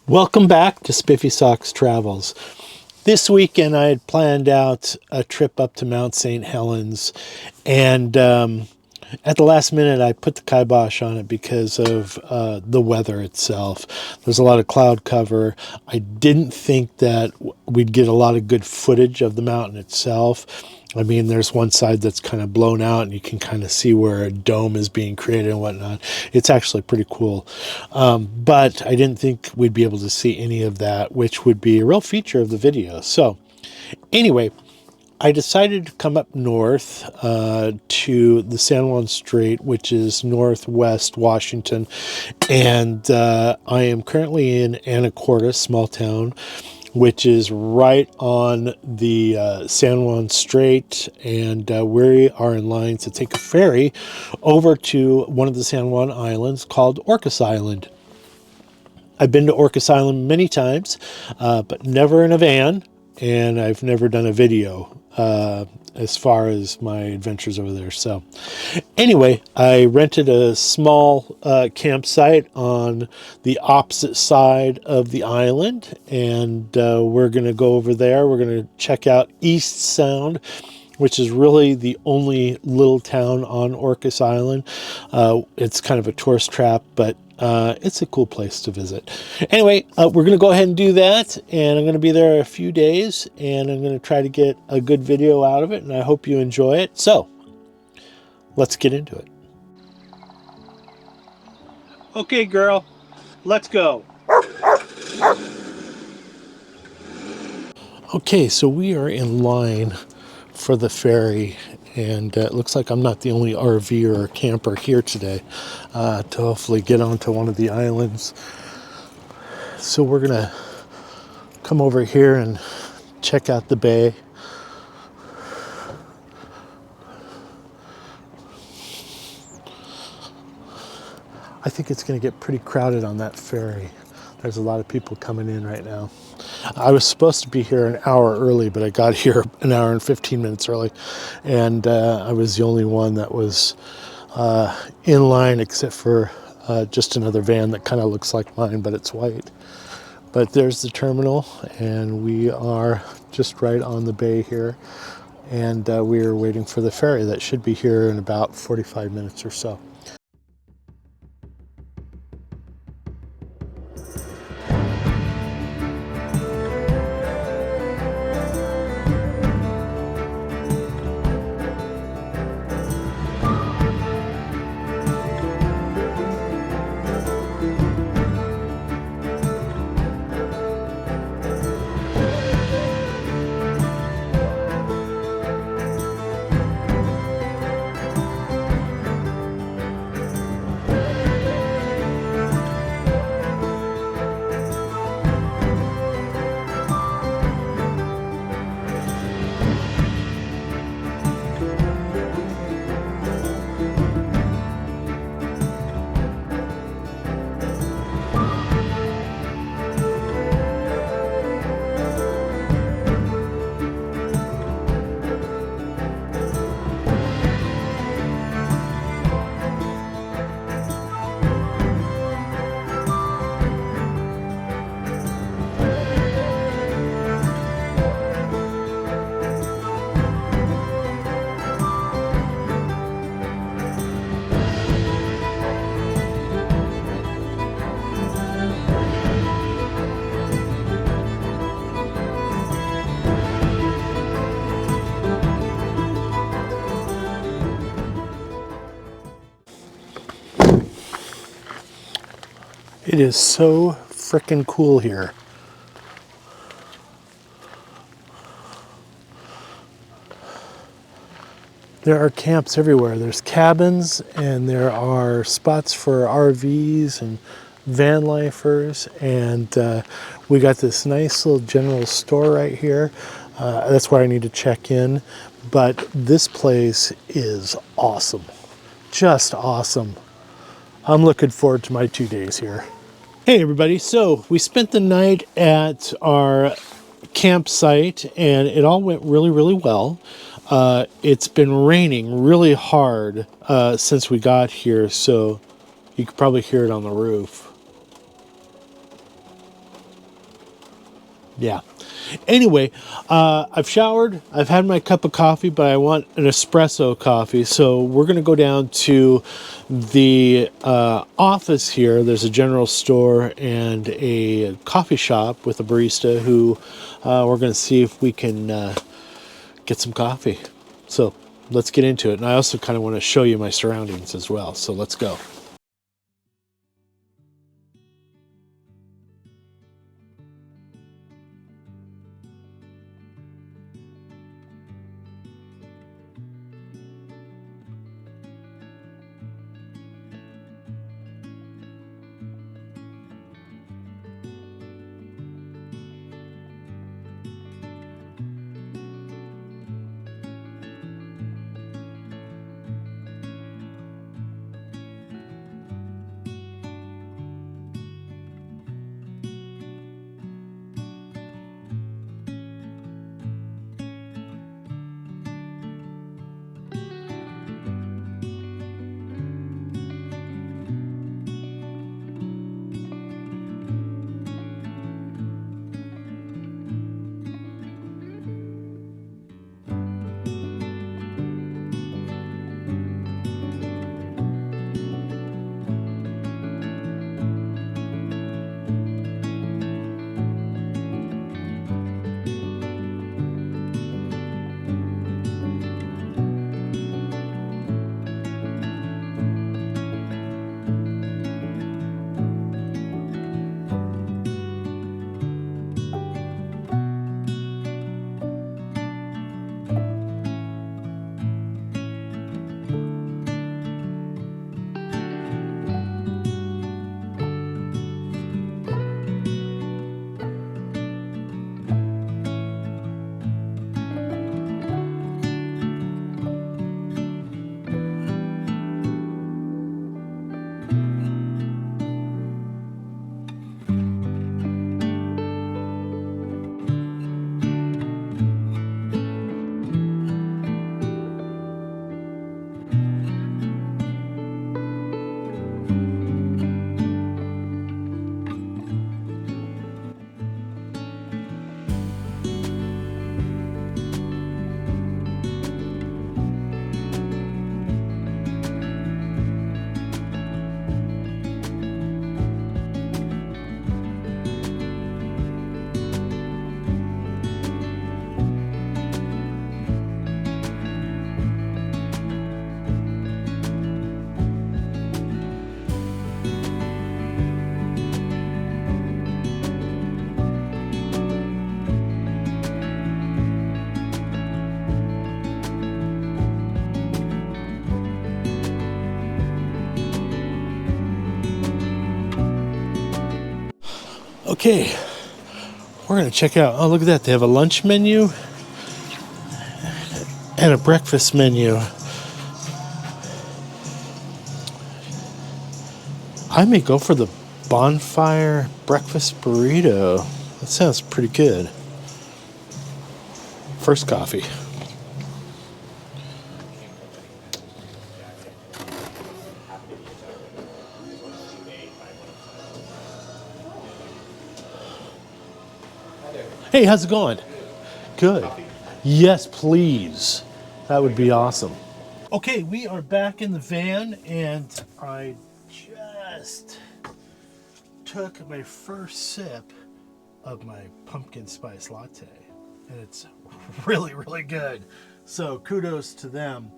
Welcome back to SpiffySocks Travels. This weekend I had planned out a trip up to Mount St. Helens, and at the last minute I put the kibosh on it because of the weather itself. There's a lot of cloud cover. I didn't think that we'd get a lot of good footage of the mountain itself. I mean, there's one side that's kind of blown out and you can kind of see where a dome is being created and whatnot. It's actually pretty cool. But I didn't think we'd be able to see any of that, which would be a real feature of the video. So anyway, I decided to come up north to the San Juan Strait, which is northwest Washington. And I am currently in Anacortes, small town, which is right on the San Juan Strait, and we are in line to take a ferry over to one of the San Juan Islands called Orcas Island. I've been to Orcas Island many times, but never in a van, and I've never done a video as far as my adventures over there. So anyway, I rented a small campsite on the opposite side of the island, and we're going to go over there. We're going to check out East Sound, which is really the only little town on Orcas Island. It's kind of a tourist trap, but it's a cool place to visit. Anyway, we're going to go ahead and do that, and I'm going to be there a few days, and I'm going to try to get a good video out of it, and I hope you enjoy it. So let's get into it. Okay, girl, let's go. Okay, so we are in line for the ferry, and it looks like I'm not the only RVer or camper here today to hopefully get onto one of the islands. So we're gonna come over here and check out the bay. I think it's gonna get pretty crowded on that ferry. There's a lot of people coming in right now. I was supposed to be here an hour early, but I got here an hour and 15 minutes early, and I was the only one that was in line, except for just another van that kind of looks like mine, but it's white. But there's the terminal, and we are just right on the bay here, and we are waiting for the ferry that should be here in about 45 minutes or so. It is so frickin' cool here. There are camps everywhere. There's cabins, and there are spots for RVs and Vanlifers, and we got this nice little general store right here. That's where I need to check in, but this place is awesome. Just awesome. I'm looking forward to my 2 days here. Hey everybody, so we spent the night at our campsite and it all went really, really well. It's been raining really hard since we got here, so you could probably hear it on the roof. Yeah. Anyway, I've showered. I've had my cup of coffee, but I want an espresso coffee. So we're going to go down to the office here. There's a general store and a coffee shop with a barista who we're going to see if we can get some coffee. So let's get into it. And I also kind of want to show you my surroundings as well. So let's go. Okay, we're going to check out. Oh, look at that. They have a lunch menu and a breakfast menu. I may go for the bonfire breakfast burrito. That sounds pretty good. First coffee. Hey, how's it going? Good. Yes, please. That would be awesome. Okay, we are back in the van, and I just took my first sip of my pumpkin spice latte, and it's really, really good. So kudos to them.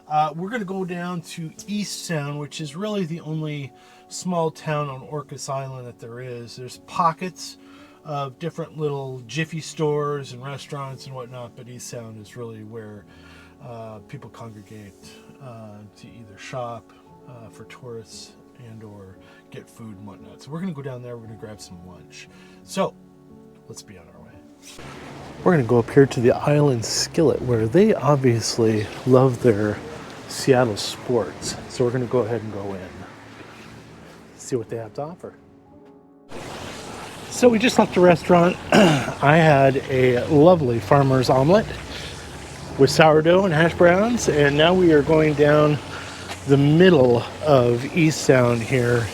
We're going to go down to East Sound, which is really the only small town on Orcas Island that there is. There's pockets of different little Jiffy stores and restaurants and whatnot, but East Sound is really where people congregate to either shop for tourists and or get food and whatnot. So we're going to go down there. We're going to grab some lunch. So let's be on our way. We're going to go up here to the Island Skillet, where they obviously love their Seattle sports. So we're going to go ahead and go in, see what they have to offer. So we just left the restaurant. I had a lovely farmer's omelet with sourdough and hash browns, and now we are going down the middle of East Sound here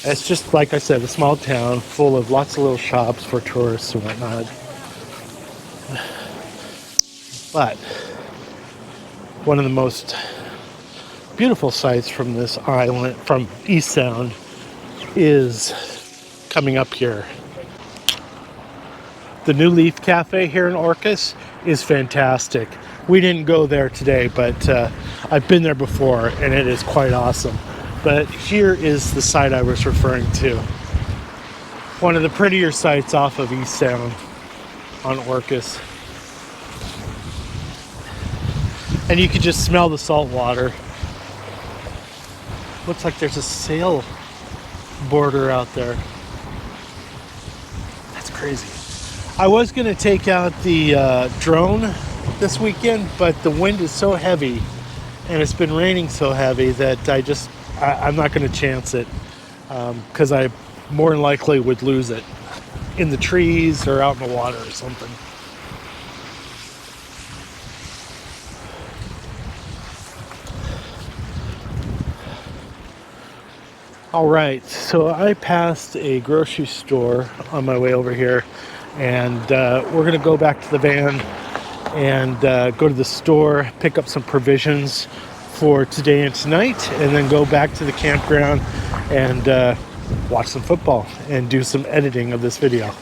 It's just, like I said, a small town full of lots of little shops for tourists and whatnot. But one of the most beautiful sights from this island, from East Sound, is coming up here. The New Leaf Cafe here in Orcas is fantastic. We didn't go there today, but I've been there before, and it is quite awesome. But here is the site I was referring to. One of the prettier sites off of East Sound on Orcas. And you can just smell the salt water. Looks like there's a sail border out there. That's crazy. I was going to take out the drone this weekend, but the wind is so heavy and it's been raining so heavy that I'm not going to chance it, because I more than likely would lose it in the trees or out in the water or something. All right, so I passed a grocery store on my way over here, and we're going to go back to the van and go to the store, pick up some provisions for today and tonight, and then go back to the campground and watch some football and do some editing of this video.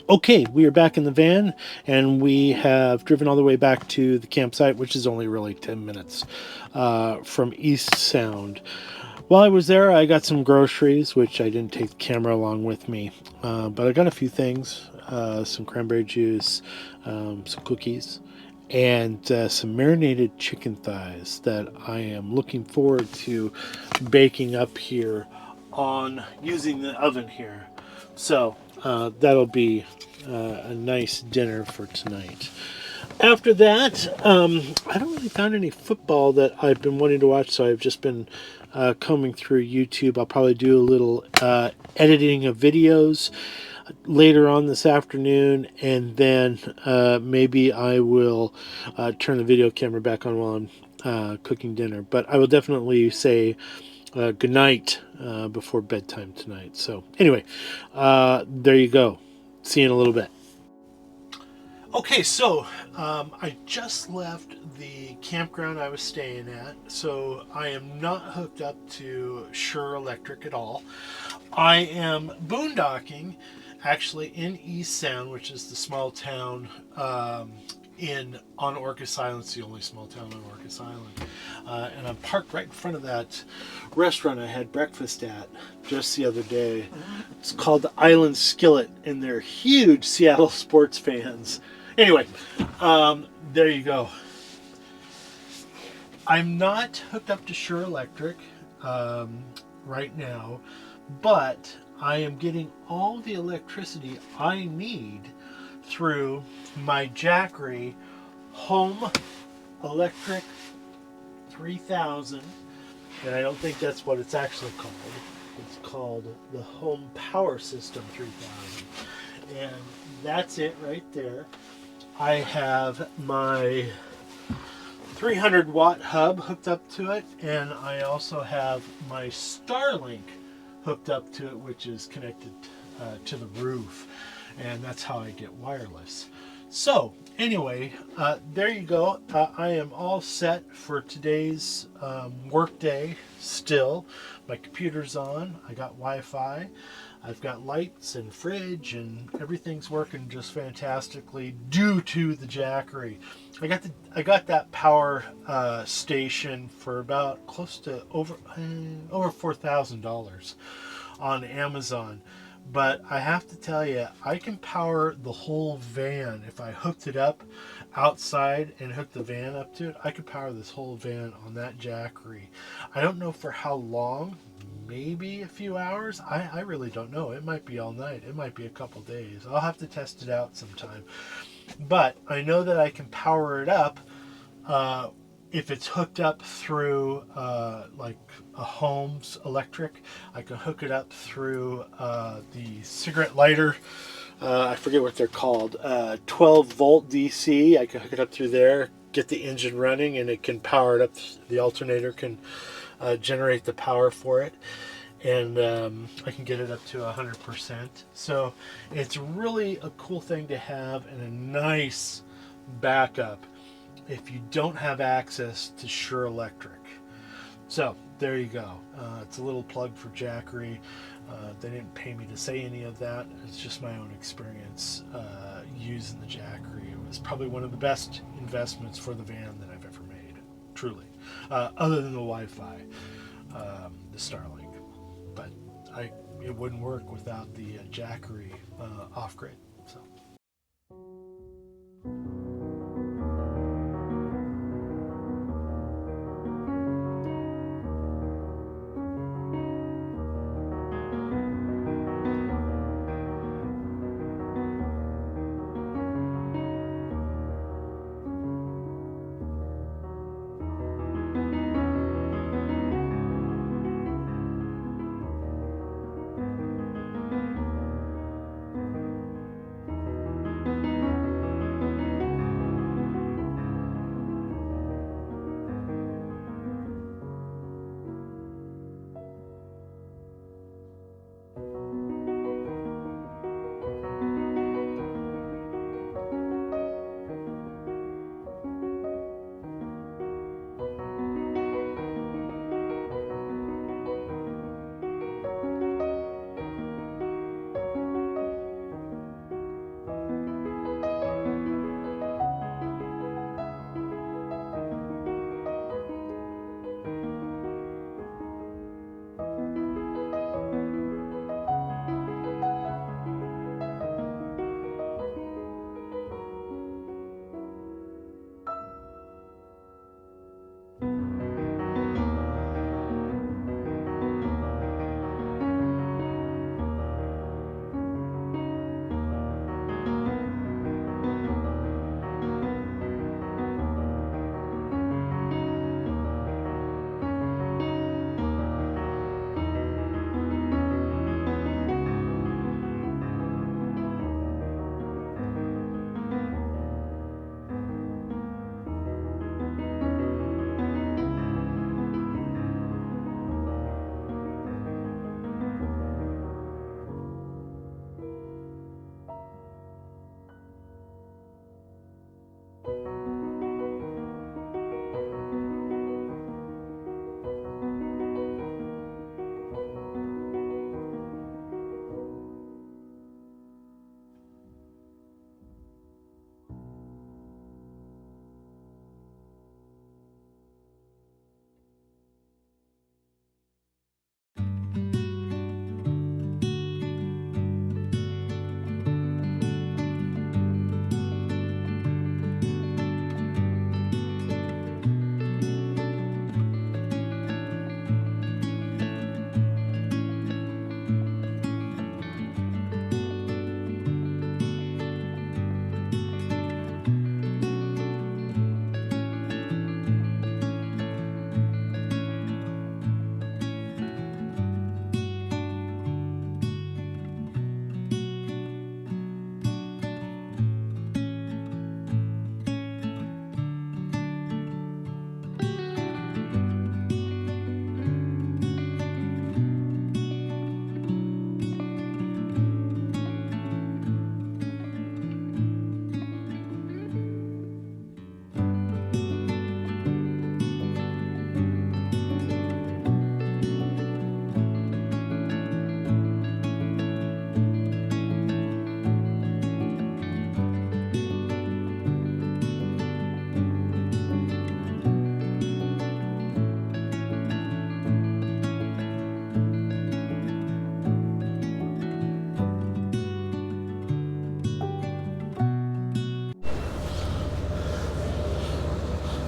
Okay, we are back in the van, and we have driven all the way back to the campsite, which is only really 10 minutes from East Sound. While I was there, I got some groceries, which I didn't take the camera along with me, but I got a few things, some cranberry juice, some cookies, and some marinated chicken thighs that I am looking forward to baking up here on using the oven here. So that'll be a nice dinner for tonight. After that, I don't really find any football that I've been wanting to watch, so I've just been combing through YouTube. I'll probably do a little editing of videos later on this afternoon, and then maybe I will turn the video camera back on while I'm cooking dinner. But I will definitely say good night before bedtime tonight. So anyway, there you go. See you in a little bit. Okay, so I just left the campground I was staying at, so I am not hooked up to Shure Electric at all. I am boondocking actually in East Sound, which is the small town on Orcas Island. It's the only small town on Orcas Island. And I'm parked right in front of that restaurant I had breakfast at just the other day. It's called the Island Skillet, and they're huge Seattle sports fans. Anyway, there you go. I'm not hooked up to Shure Electric right now, but I am getting all the electricity I need through my Jackery Home Electric 3000, and I don't think that's what it's actually called. It's called the Home Power System 3000, and that's it right there. I have my 300 watt hub hooked up to it, and I also have my Starlink hooked up to it, which is connected to the roof, and that's how I get wireless. So anyway, there you go. I am all set for today's work day still. My computer's on, I got Wi-Fi, I've got lights and fridge, and everything's working just fantastically due to the Jackery. I got that power station for about close to over $4,000 on Amazon. But I have to tell you, I can power the whole van. If I hooked it up outside and hooked the van up to it, I could power this whole van on that Jackery. I don't know for how long, maybe a few hours. I really don't know. It might be all night. It might be a couple days. I'll have to test it out sometime. But I know that I can power it up if it's hooked up through like a Home's electric. I can hook it up through the cigarette lighter. I forget what they're called. 12 volt DC. I can hook it up through there, get the engine running, and it can power it up. The alternator can generate the power for it. and I can get it up to 100%. So it's really a cool thing to have and a nice backup if you don't have access to Shure Electric. So there you go. It's a little plug for Jackery. They didn't pay me to say any of that. It's just my own experience using the Jackery. It was probably one of the best investments for the van that I've ever made, truly. Other than the Wi-Fi, the Starlink. But it wouldn't work without the Jackery off-grid. So.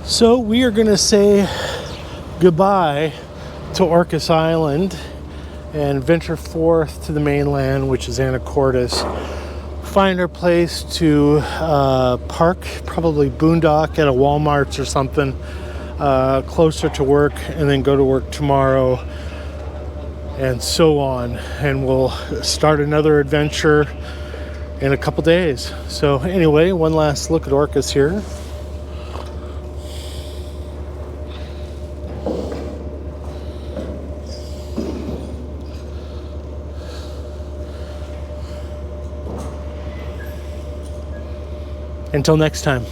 So we are going to say goodbye to Orcas Island and venture forth to the mainland, which is Anacortes. Find our place to park, probably boondock at a Walmart's or something closer to work, and then go to work tomorrow, and so on. And we'll start another adventure in a couple days. So anyway, one last look at Orcas here. Until next time.